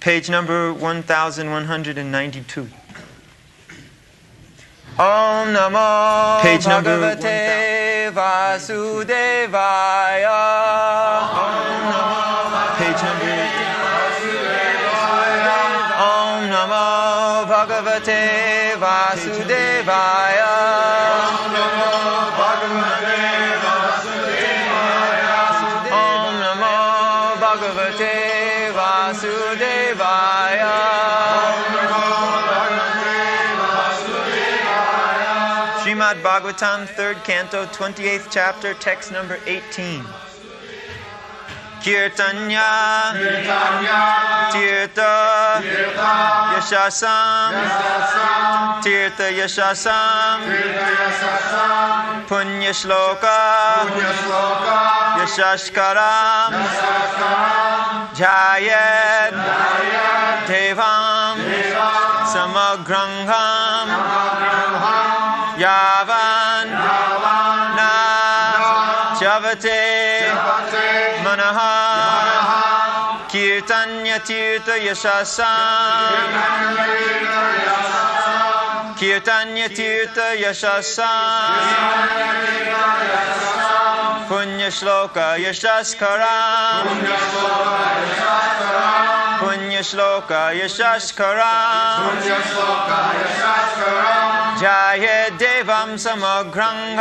Page number 1192. Om Namo Page number Bhagavate Vasudevaya. Om Namo Page number Om Namo Bhagavate Vasudevaya. Om Namo Bhagavate Vasudevaya. Om Namo Bhagavate Vasudevaya. Srimad Bhagavatam, 3rd Canto, 28th chapter, text number 18. Kirtanya, Tirtha, Yashasam, Tirtha Yashasam, Punya Shloka, Yashashkaram, Jayad, Devam, Samagrangham, Yavan, Na, Chavate, Manaha, Kirtanya Tirtha Yashasam, Kirtanya Tirtha Yashasam, Punya Shloka Yashaskaram, Punya Shloka Yashaskaram, Jaya Devam Samagrangam,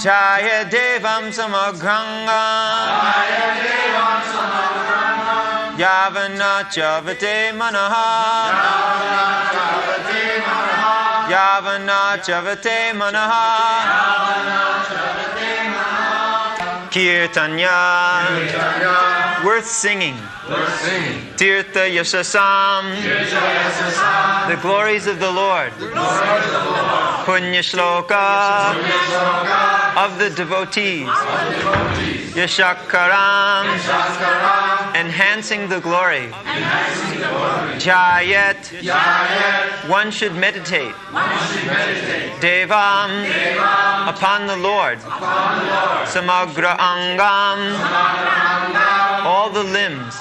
Jaya Devam Samagrangam, Yavana Chavate Manaha, Yavana Chavate Manaha, Kirtanya, worth singing. Tirtha Yashasam, the glories of the Lord. Punya Shloka, of the devotees. Yashakaram, enhancing the glory. Jayat, one should meditate. Devam, upon the Lord. Samagra Angam, all the limbs.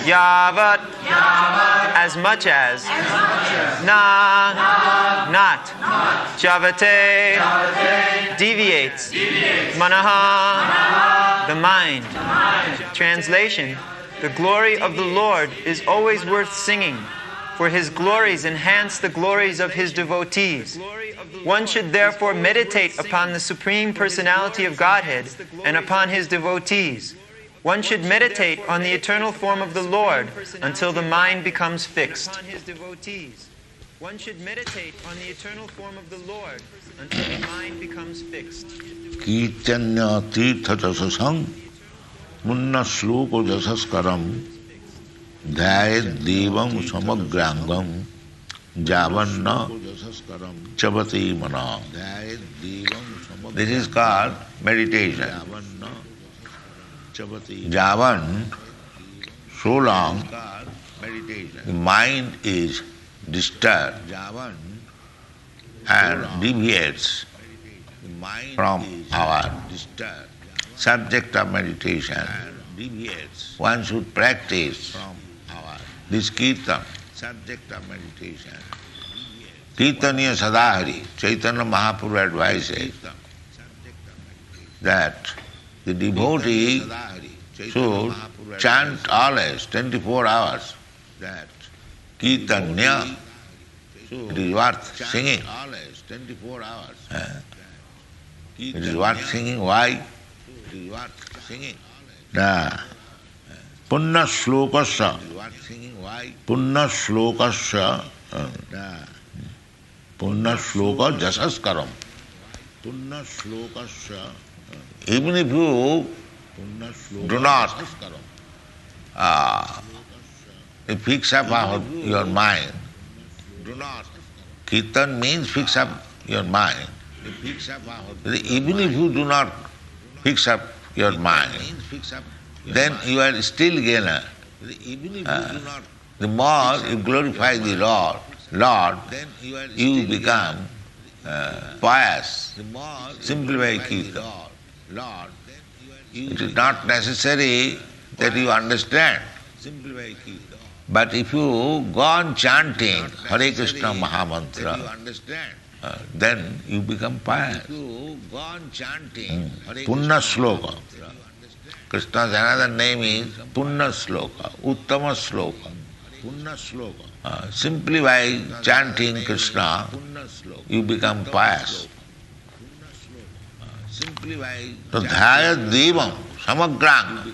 Yavat, as much as. Na, not. Chavate, deviates. Manaha, the mind. Translation: the glory of the Lord is always worth singing, for His glories enhance the glories of His devotees. One should therefore meditate upon the Supreme Personality of Godhead and upon His devotees. One should meditate on the eternal form of the Lord until the mind becomes fixed. One should meditate on the eternal form of the Lord until the mind becomes fixed. Kirtanya Tirtha Jasasam, Munna Shloka Jasaskaram, Dhayat Devam Samagrangam, Javanna Chavati Mana. This is called meditation. Javan, so long the mind is disturbed and deviates from our subject of meditation. One should practice this kirtan, subject of meditation. Kirtaniya Sadahari, Chaitanya Mahaprabhu advises that the devotee should chant always 24 hours. Kirtanya, it is worth singing. It is worth singing. Why? Punna Shlokasya, Punna Shlokasya, Punna Shloka Jasaskaram. Punna Shlokasya. Even if you do not fix up your mind, Kirtan means fix up your mind. Even if you do not fix up your mind, then you are still gainer. The more you glorify the Lord, you become pious. Simplify Kirtan. It is not necessary that you understand. But if you go on chanting Hare Krishna Mahamantra, then you become pious. Punna Sloka. Krishna's another name is Punna Sloka, Uttama Sloka. Simply by chanting Krishna, you become pious. So Dhyayat Devam Samagrang.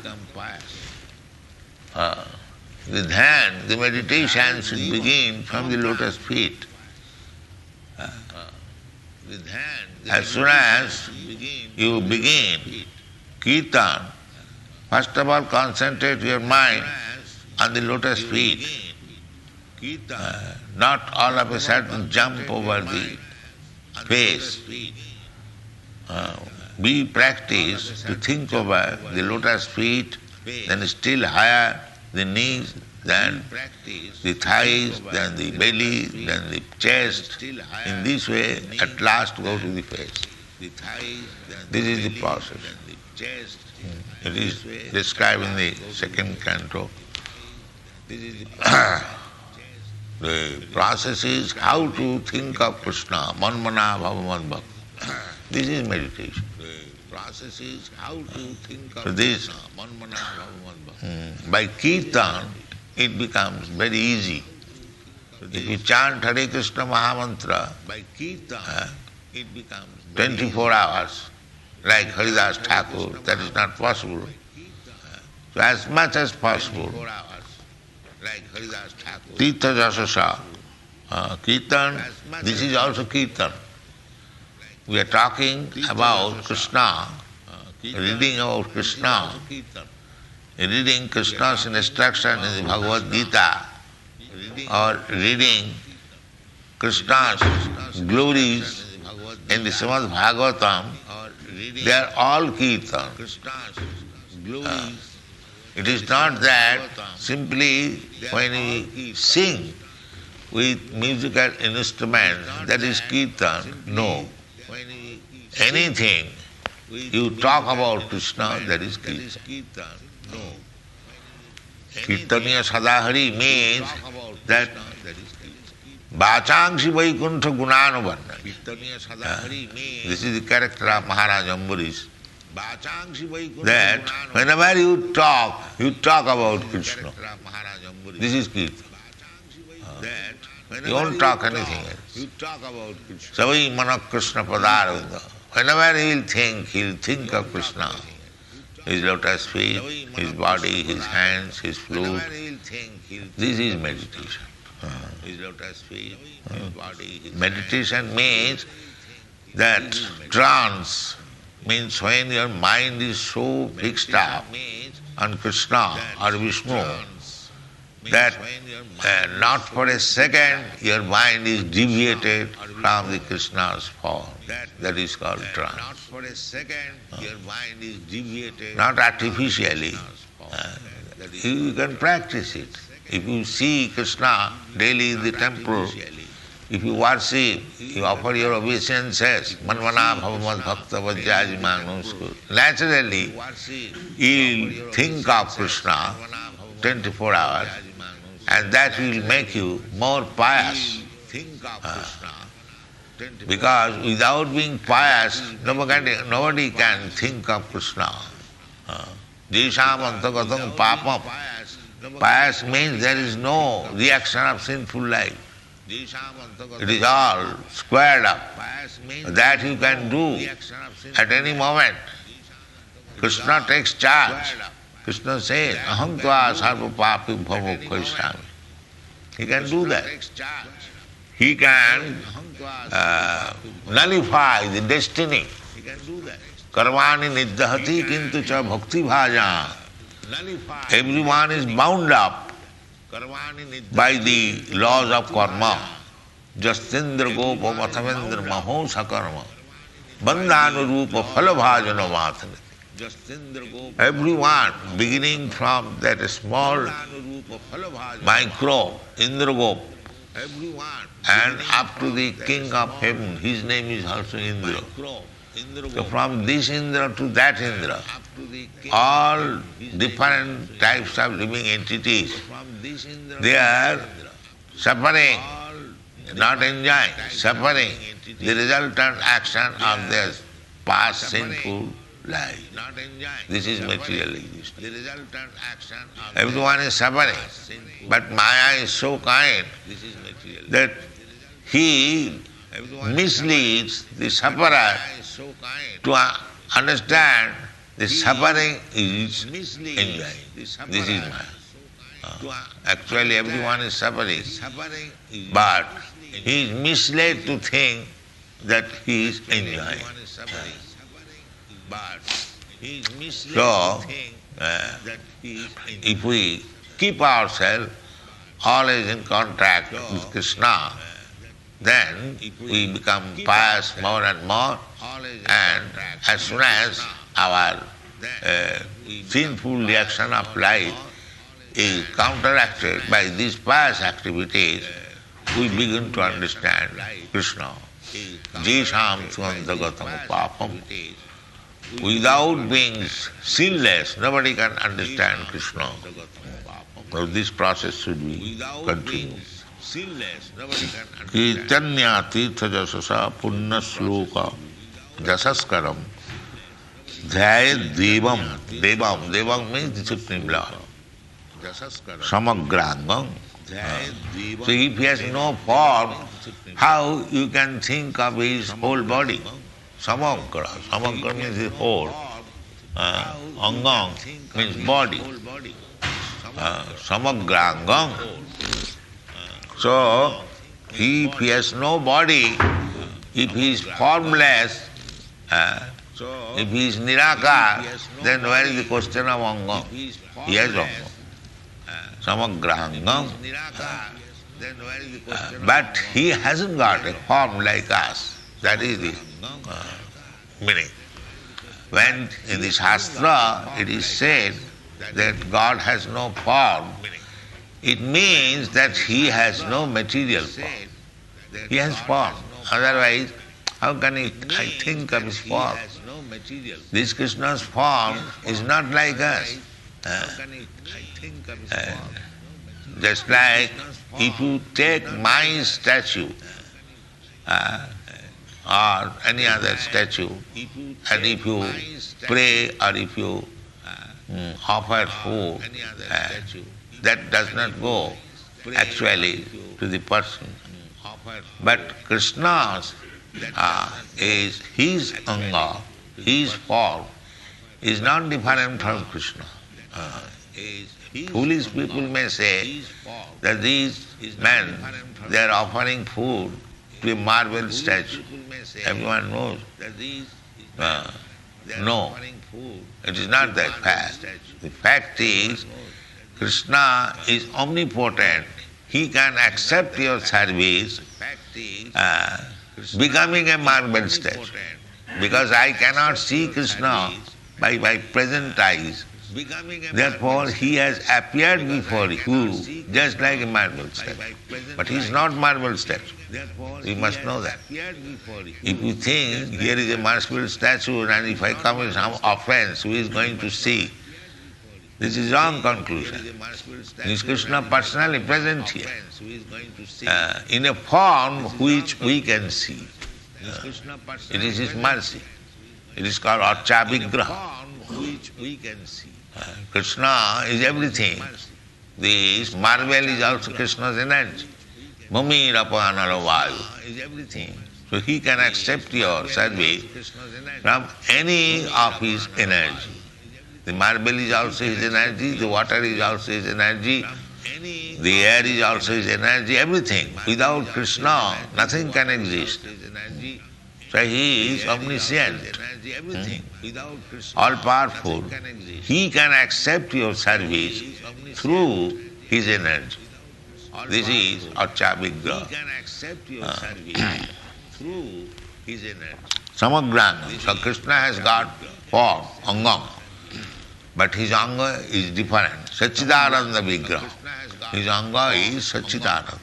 The dhyan, the meditation should begin from the lotus feet. As soon as you begin kirtan, first of all concentrate your mind on the lotus feet. Not all of a sudden jump over the face. Be practiced to think over the lotus feet, then still higher the knees, then the thighs, then the belly, then the chest. In this way, at last go to the face. This is the process. It is described in the second canto. The process is how to think of Krishna, manmana bhavamadbhak. This is meditation. So this, by kirtan, it becomes very easy. If you chant Hare Krishna Mahamantra, 24 hours, like Haridas Thakur, that is not possible. So as much as possible, Tirtha Jasasa, kirtan, this is also kirtan. We are talking about Krishna, reading about Krishna, reading Krishna's instruction in the Bhagavad Gita, or reading Krishna's glories in the Srimad Bhagavatam, they are all kirtan. It is not that simply when we sing with musical instruments, that is kirtan. No. Anything you talk about Krishna, that is kirtan. Kirtaniya Sadahari means that Vachangsi Vaikuntha Gunanubanna. This is the character of Maharaj Ambarish. That whenever you talk about Krishna. This is kirtan. You won't talk anything else. Savai Manak Krishna Padarvinda. Whenever he will think of Krishna. His lotus feet, his body, his hands, his flute. This is meditation. Meditation means that trance, means when your mind is so fixed up on Krishna or Vishnu, that not for a second your mind is deviated from the Krishna's form. That is called trance. Not artificially. You can practice it. If you see Krishna daily in the temple, if you worship, you offer your obeisances, manvana bhavamad bhakta vajjajimanuskur. Naturally, you will think of Krishna 24 hours, and that will make you more pious. Because without being pious, nobody can think of Krishna. Jesham antagatam papam. Pious means there is no reaction of sinful life. It is all squared up. That you can do at any moment. Krishna takes charge. Krishna says, aham tva sarva papi bhavokhaisami. He can do that. He can nullify the destiny. Karmani niddhati kintu cha bhakti bhaja. Everyone is bound up by the laws of karma. Jastindra gopa mathavendra maho sakarma. Bandhanu rupa phalabhajana vatana. Everyone, beginning from that small micro, Indra, and up to the king of heaven, his name is also Indra. So from this Indra to that Indra, all different types of living entities. They are suffering, not enjoying, suffering the resultant action of their past sinful life. This is material existence. Everyone is suffering, but Maya is so kind that he misleads the sufferer to understand the suffering is enjoying. This is Maya. Actually everyone is suffering, but he is misled to think that he is enjoying. So, if we keep ourselves always in contact with Krishna, then we become pious more and more, and as soon as our sinful reaction of life is counteracted by these pious activities, we begin to understand Krishna. Jesham svantagatam papam. Without being sinless, nobody can understand Krishna. So this process should be continued. Chaitanya tirtha jasasa punna sloka jasaskaram dhyayat devam. Devam means the Supreme Lord. Samagrangam. So if he has no form, how you can think of his whole body? Samagra. Samagra means the whole. Angang means body. Samagrangam. So, if he has no body, if he is formless, if he is nirakar, then where is the question of angam? He has angam. Samagrangam. But he hasn't got a form like us. That is the meaning. When in the Shastra it is said that God has no form, it means that he has no material form. He has form. Otherwise, how can I think of his form? This Krishna's form is not like us. Just like if you take my statue or any other statue, and if you pray or if you offer food, that does not go actually to the person. But Krishna's is his anga, his form is not different from Krishna. Foolish people may say that these men, they are offering food to a marble statue. Everyone knows. No, it is not that fact. The fact is, Krishna is omnipotent. He can accept your service becoming a marble statue. Because I cannot see Krishna by my present eyes. Therefore, he has appeared before you just like a marble statue. But he is not marble statue. You must know that. If you think here is a marble statue and if I come with some offense, who is going to see? This is wrong conclusion. Is Krishna personally present here in a form which we can see. It is his mercy. It is called Archa Vigraha. Krishna is everything. This marble is also Krishna's energy. Mami Rapanara Vayu is everything. So he can accept your service from any of his energy. The marble is also his energy, the water is also his energy, the air is also his energy, everything. Without Krishna, nothing can exist. So he is omniscient, all-powerful. He can accept your service through his energy. This is Archa Vigraha. Samagranga. So Krishna has got form, angam. But his anga is different. Sachidananda Vigraha. His anga is Sachidananda.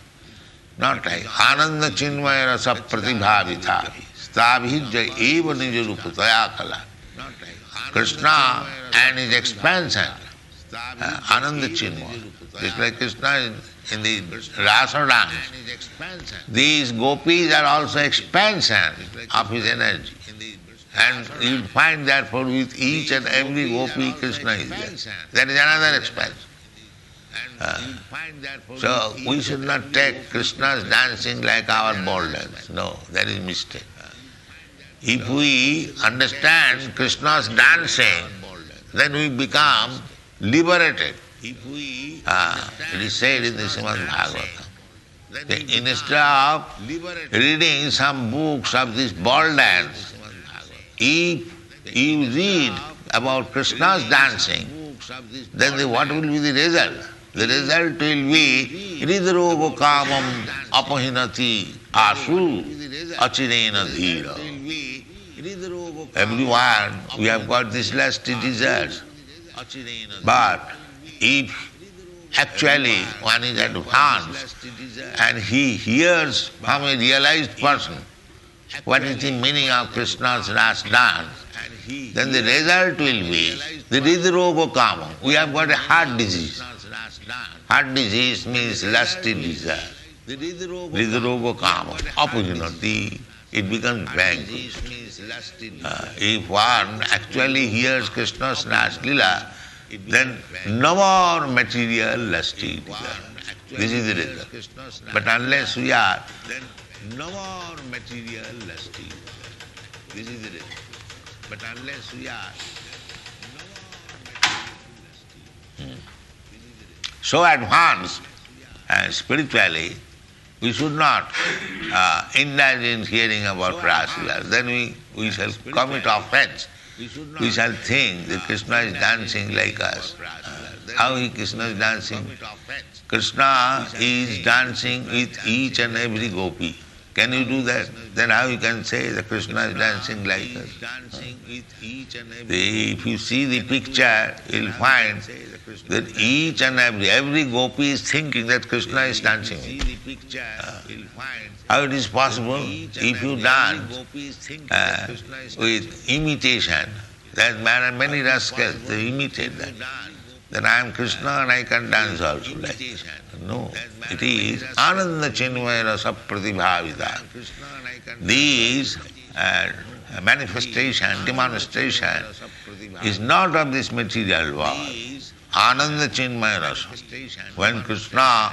Not like Ananda Chinmaya Rasa Pratibhavithavi. Stabhijya eva nijarupataya kala. Krishna and his expansion, Ananda Chinmaya. Just like Krishna in the rasa dance, these gopis are also expansion of his energy. And you find therefore with each and every gopi Krishna is there. That is another expansion. So we should not take Krishna's dancing like our ball dance. No, that is mistake. If we understand Krishna's dancing, then we become liberated. It is said in the Srimad Bhagavatam. Instead of reading some books of this ball dance, if you read about Krishna's dancing, then what will be the result? The result will be Hridrogo kamam apahinati asu achirena dhira. Everyone, we have got this lusty desires. But if actually one is advanced and he hears from a realized person what is the meaning of Krishna's last dance, then the result will be the Hridrogo kamam. We have got a heart disease. Heart disease means lusty desire. Hridrogo kamam apahinati. It becomes vanquished. If one actually hears Krishna's last lila, then no more material lusty desire. This is the result. But unless we are, then no more material lusty desire. This is the result. But unless we are, no more material lusty. So advanced spiritually, we should not indulge in hearing about Rasa. Then we shall commit offense. We shall think that Krishna is dancing like us. How Krishna is dancing? Krishna is dancing with each and every gopi. Can you do that? Then how you can say that Krishna is dancing like us? If you see the picture, you'll find that each and every gopi is thinking that Krishna is dancing. How it is possible? If you dance with imitation, there are many rascals, they imitate that. Then I am Krishna and I can dance also like that. No, it is Ananda Chinmaya Rasa Pratibhavita. These manifestation, demonstration is not of this material world. Ananda Chinmaya Rasa. When Krishna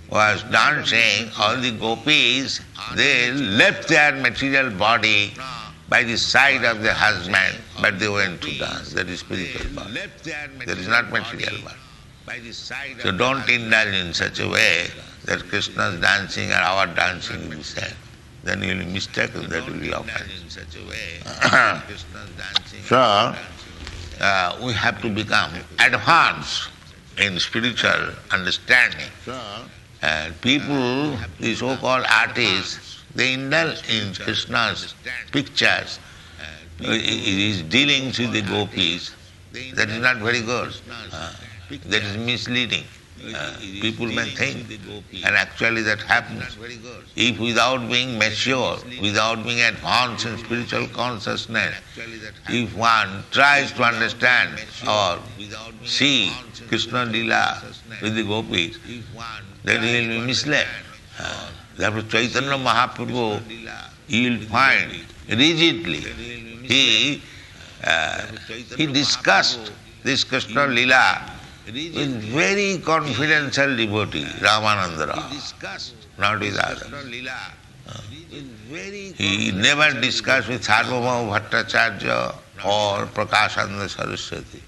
was dancing, all the gopis, they left their material body by the side of their husband, but they went to dance. That is spiritual body. That is not material body. So don't indulge in such a way that Krishna's dancing and our dancing will be same. Then you will be mistaken, that will be offense. So, we have to become advanced in spiritual understanding. People, the so-called artists, they indulge in Krishna's pictures, his dealings with the gopis. That is not very good. That is misleading. People may think, and actually that happens. If without being mature, without being advanced in spiritual consciousness, if one tries to understand or see Krishna Lila with the gopis, then he will be misled. Therefore Chaitanya Mahaprabhu, you will find rigidly, he discussed this Krishna Lila with very confidential devotee, Ramananda Rao, not with others. He never discussed with Sarvabhauma Bhattacharya or Prakashananda Saraswati.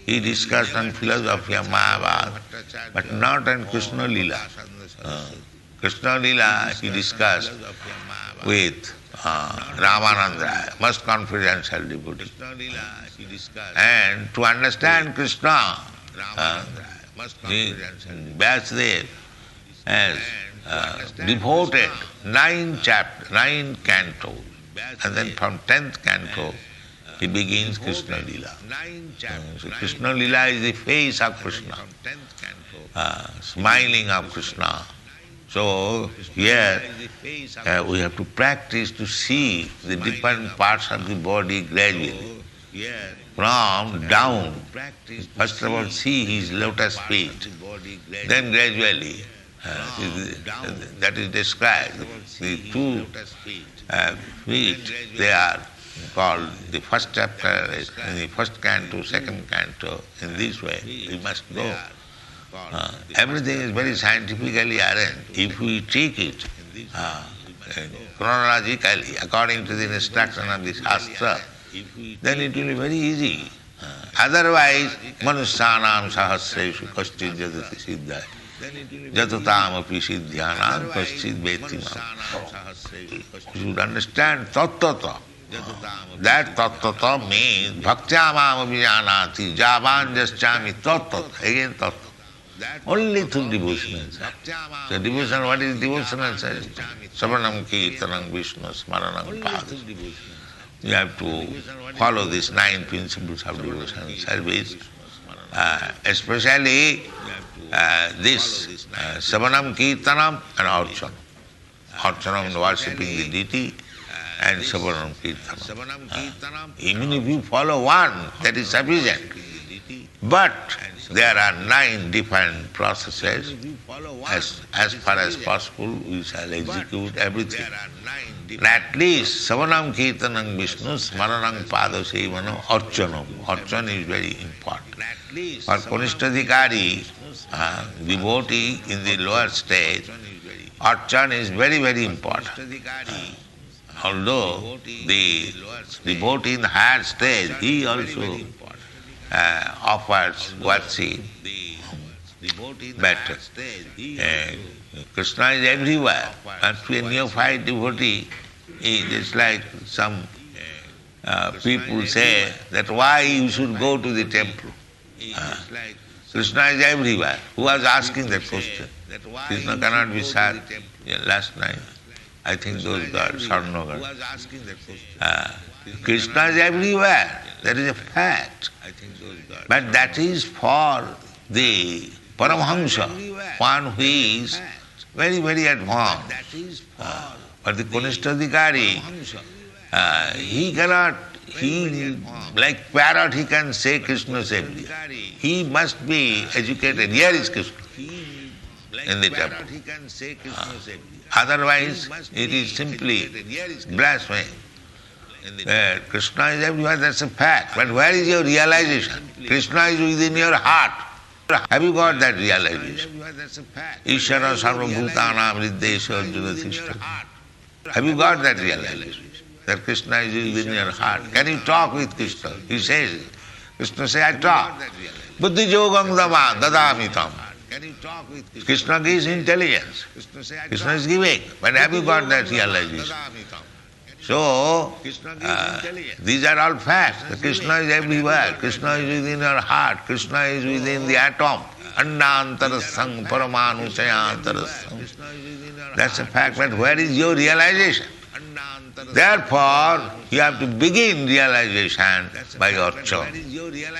He discussed on philosophy of Mayavad, but not on Krishna Lila. Krishna Lila he discussed with Ramananda, most confidential devotee. And to understand Krishna, Vyasdev has devoted 9 chapters, 9 cantos, and then from 10th canto he begins Krishna Lila. So Krishna Lila is the face of Krishna, smiling of Krishna. So here we have to practice to see the different parts of the body gradually. from down. First of all, see his lotus feet. Then gradually, that is described. The two feet, they are called the first chapter, in the first canto, second canto. In this way, we must go. Everything is very scientifically arranged. If we take it chronologically, according to the instruction of the Shastra, then it will be very easy. Otherwise, manusyanam sahasreshu kaschid jadati siddhaya jatatam api siddhyanam kaschid vetimam. You should understand tattata. That tattata means bhaktyamam abhijanati javan jaschami tattata. Again tattata. Only through devotional. So devotion, what is devotional? Savanam kirtanam vishnu smaranam pada. You have to follow these 9 principles of devotion service, especially this Savanam Kirtanam and Archanam. Archanam worshipping the deity and Savanam Kirtanam. Even if you follow one, that is sufficient. But there are 9 different processes. As far as possible, we shall execute everything. At least Savanam Kirtanam Vishnu Smaranam Pada Sevanam Archanam. Archan is very important. For Kanishtadhikari, devotee in the lower stage, Archan is very, very important. Although the devotee in the higher stage, he also offers worship. But Krishna is everywhere. And to a neophyte devotee, it is like some people say that why you should go to the temple. Krishna is everywhere. Who was asking that question? Krishna cannot be sad. Last night, I think those gods, Sarnagar. Krishna is everywhere. That is a fact. But that is for the Paramhamsa, one who is very, very advanced. But the Kanishtadhikari, he cannot, like parrot, he can say Krishna is everywhere. He must be educated. Here is Krishna in the temple. Otherwise, it is simply blasphemy. Krishna is everywhere, that's a fact. But where is your realization? Krishna is within your heart. Have you got that realization? Ishara sarva bhutanam riddesha arjuna tishta. Have you got that realization? That Krishna is within your heart. Can you talk with Krishna? He says, Krishna says, I talk. Buddhi yogam dama dadamitam. Krishna gives intelligence. Krishna is giving. But have you got that realization? So, these are all facts. Krishna is everywhere. Krishna is within your heart. Krishna is within the atom. Annantarasang paramanuchayantarasang. That's a fact. But where is your realization? Therefore, you have to begin realization by Archan.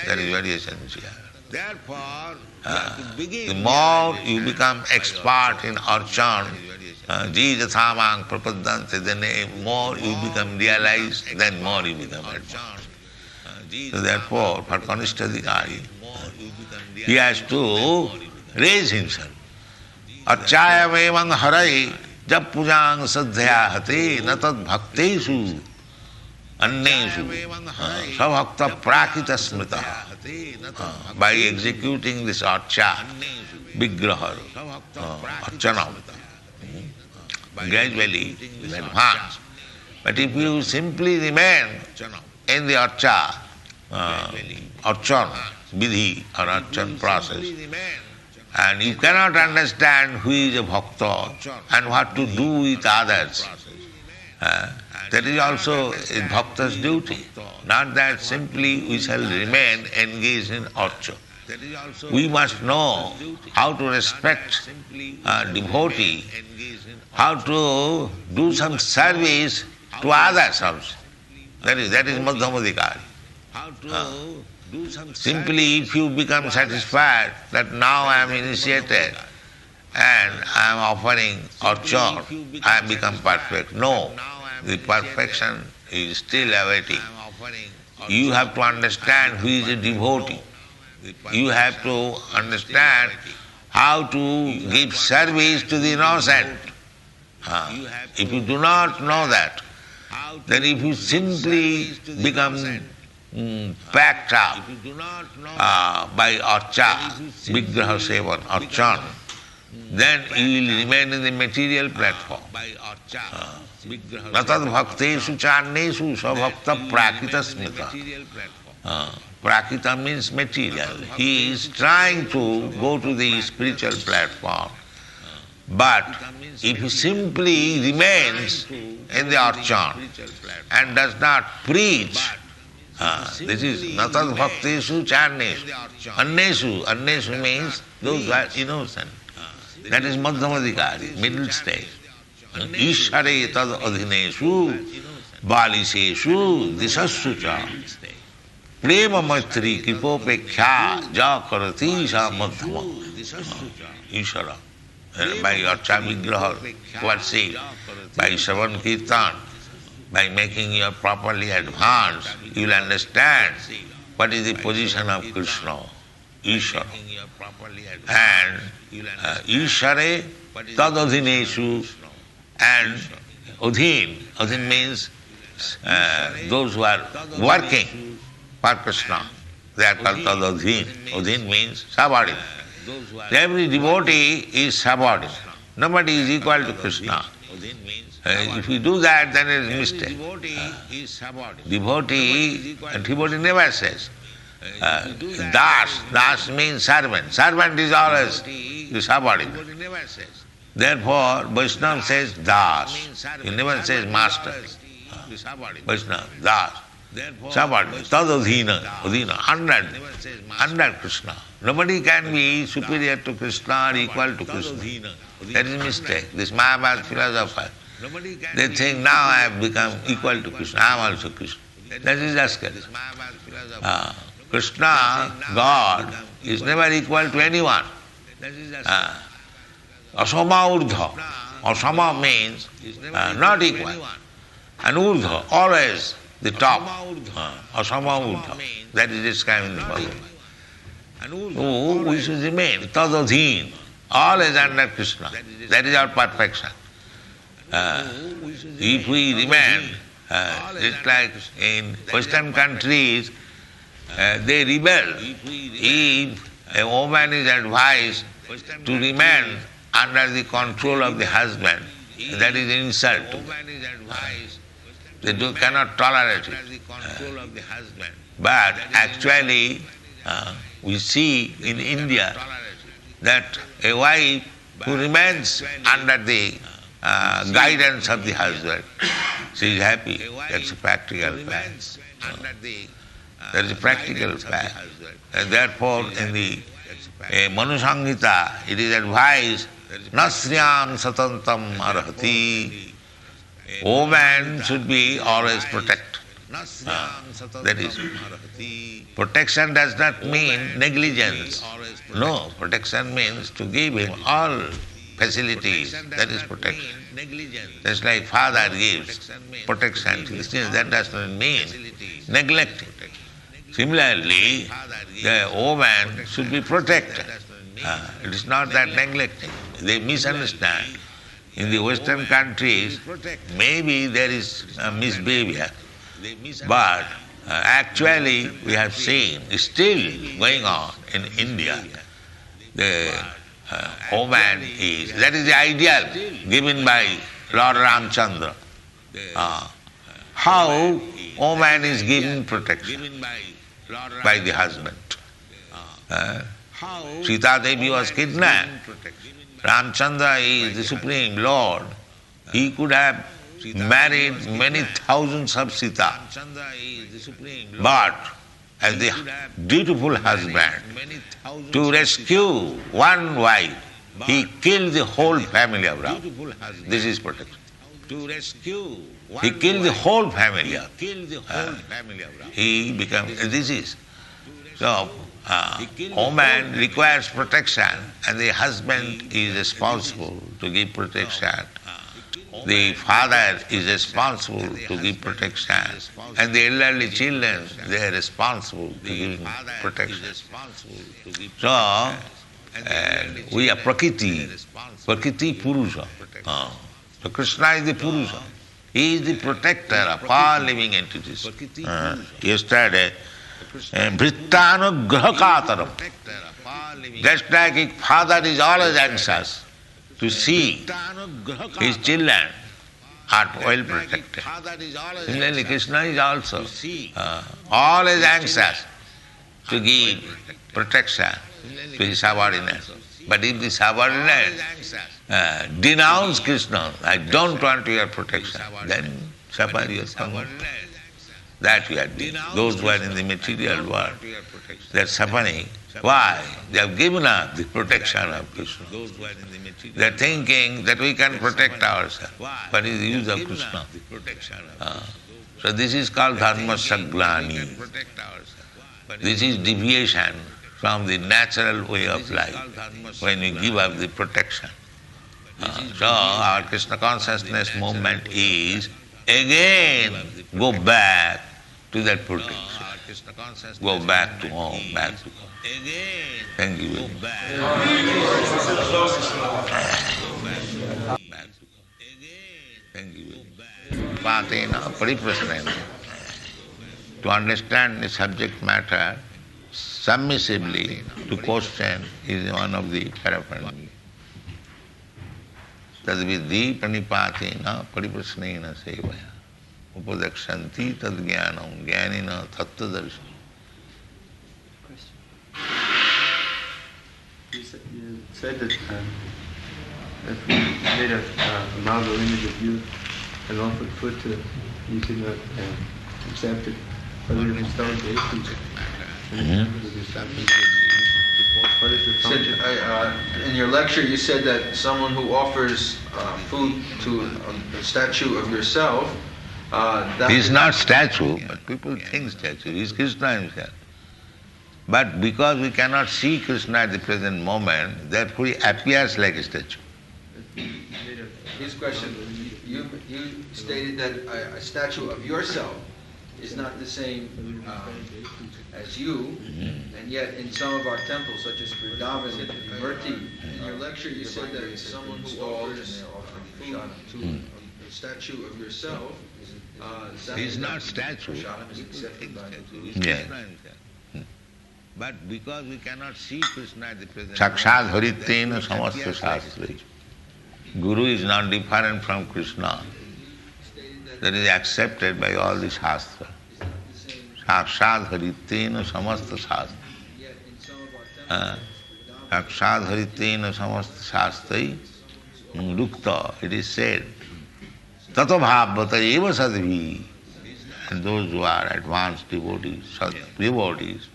That is very essential. The more you become expert in Archan, Jijathamang prapadante, then more you become realized, then more you become advanced. So therefore, for Kanishtadhikari, he has to raise himself. Archayam evang harai jab pujang sadhya hate natad bhaktesu annesu sabhakta prakita smrita. By executing this archa, vigraha, archanam, gradually you advance. But if you simply remain in the archa, archan, vidhi or archan process, and you cannot understand who is a bhakta and what to do with others, that is also a bhakta's duty. Not that simply we shall remain engaged in archa. We must know how to respect a devotee, how to do some service to others also. That is Madhyamadhikari. Simply if you become satisfied that now I am initiated and I am offering archa, I have become perfect. No, the perfection is still awaiting. you have to understand who is a devotee. You have to understand how to give service to the innocent. If you do not know that, then if you simply become packed up by archa, vigraha sevan, archan, then you will remain in the material platform. Natad bhakteshu channeshu sabhakta prakita smita. Prakita means material. He is trying to go to the spiritual platform. But if he simply remains in the archan and does not preach, this is natad bhakteshu channeshu. Anneshu means those who are innocent. That is madhyamadikari, middle stage. Ishare tad adhineshu baliseshu disassu cha prema maitri kripopeksha ja karati sa madhyama. Ishara. By your vigraha worship, by Shravan Kirtan, by making your properly advanced, you will understand what is the position of Krishna, Ishara. And Ishare tad adhineshu, and Adhin means those who are working for Krishna. They are called tad adhin. Adhin means subordinate. Every devotee is subordinate. Nobody is equal to Krishna. If you do that, then it is mistake. Devotee never says. Das means servant. Servant is always the subordinate. Therefore, Vaishnava says das. He never says master. Vaishnava, das. Subordinate. Tad adhina, under Krishna. Nobody can be superior to Krishna or equal to Krishna. That is a mistake. This Mayavad philosopher, they think now I have become equal to Krishna, I am also Krishna. That is rascal. Krishna, God, is never equal to anyone. Asama urdha. Asama means not equal. And urdha, always the top. Asama urdha. That is described in the Bhagavad. Oh, we should remain tadadhin, always under Krishna. That is our perfection. If we remain, it's like in Western countries, they rebel. If a woman is advised to remain under the control of the husband, that is an insult. They cannot tolerate it. But actually, we see in India that a wife who remains under the guidance of the husband, she is happy. That's a practical fact. That is a practical fact. And therefore, in the Manu Samhita, it is advised, Nasriyam satantam arhati. Woman should be always protected. That is, protection does not mean negligence. No, protection means to give him all facilities. That is protection. Just like father gives protection to the students, that does not mean neglecting. Similarly, the woman should be protected. It is not that neglecting. They misunderstand. In the Western countries, maybe there is misbehavior. But actually, we have seen, it's still going on in India. The woman is, that is the ideal given by Lord Ramchandra. How woman is given protection by the husband. Sita Devi was kidnapped. Ramchandra is the Supreme Lord. He could have married many thousands of Sita. But as the dutiful husband, to rescue one wife, he killed the whole family of Ram. This is protection. He killed the whole family. He became, this is. So, woman requires protection and the husband is responsible to give protection. the father is responsible to give protection, and the elderly children, they are responsible to give protection. So, we are Prakriti Purusha. So Krishna is the Purusha. He is the protector of all living entities. Yesterday, Vrittanugrahakataram. Just like a father is always anxious to see his children are well protected. Similarly, Krishna is also always anxious to give protection to his subordinates. But if the subordinates denounce Krishna, I don't want your protection, then suffer your suffering. That we are doing. Those who are in the material world, they are suffering. Why? They have given up the protection of Krishna. They are thinking that we can protect ourselves. What is the use of Krishna? So this is called dharma saglani. This is deviation from the natural way of life when we give up the protection. So our Krishna consciousness movement is again go back to that protection. Go back to home, back to home. Thank you very much. Thank you very much. Patena pariprasnena. To understand the subject matter submissively to question is one of the paraphernalia. Tadvidhi pranipatena pariprasnena sevaya. Upadakshanti tad jnanam jnanina tattvadarshana. You said that if we made a marble image of you and offered food to it, you could not accept it. But we installed the atheist. What is the function? In your lecture, you said that someone who offers food to a statue of yourself, He is not statue, but people think statue. He is Krishna himself. But because we cannot see Krishna at the present moment, therefore he appears like a statue. His question, you stated that a statue of yourself is not the same as you, and yet in some of our temples, such as Vrindavan and Murti, in your lecture you said that someone who offers food to a statue of yourself, he is not statue. Yeah. But because we cannot see Krishna at the present Sakshat Haritena Samasta Shastri. Guru is not different from Krishna. That is accepted by all the Shastra. Sakshat Haritena Samasta Shastra. Sakshat Haritena Samasta Shastri Rukta, it is said, Tato Bhavata Eva Sadvi. And those who are advanced devotees, devotees,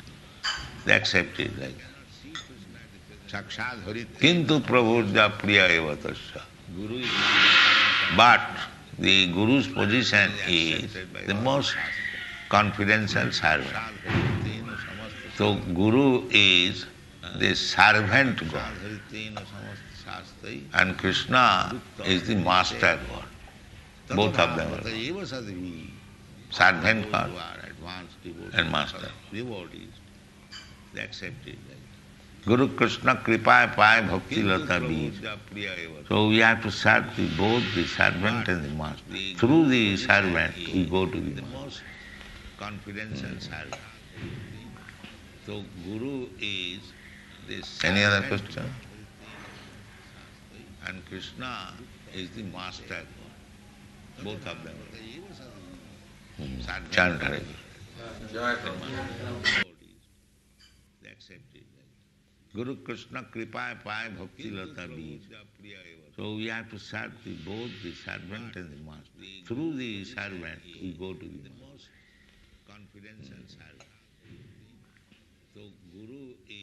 they accept it like that. Kintu Prabhurja Priya Eva Tasya. But the Guru's position is the most confidential servant. So Guru is the servant God. And Krishna is the master God. Both of them are servant God and master. They accept it. Guru Krishna Kripa Pai Bhakti Lata Bij. So we have to serve both the servant and the master. Through the servant we go to the most confidential servant. So Guru is this. Any other question? And Krishna is the master. Both of them. Chant Hare. They accept it. Guru Krishna Kripa Pai Bhakti Lata Bij. So we have to serve both the servant and the master. Through the servant we go to the most confidential servant. So Guru is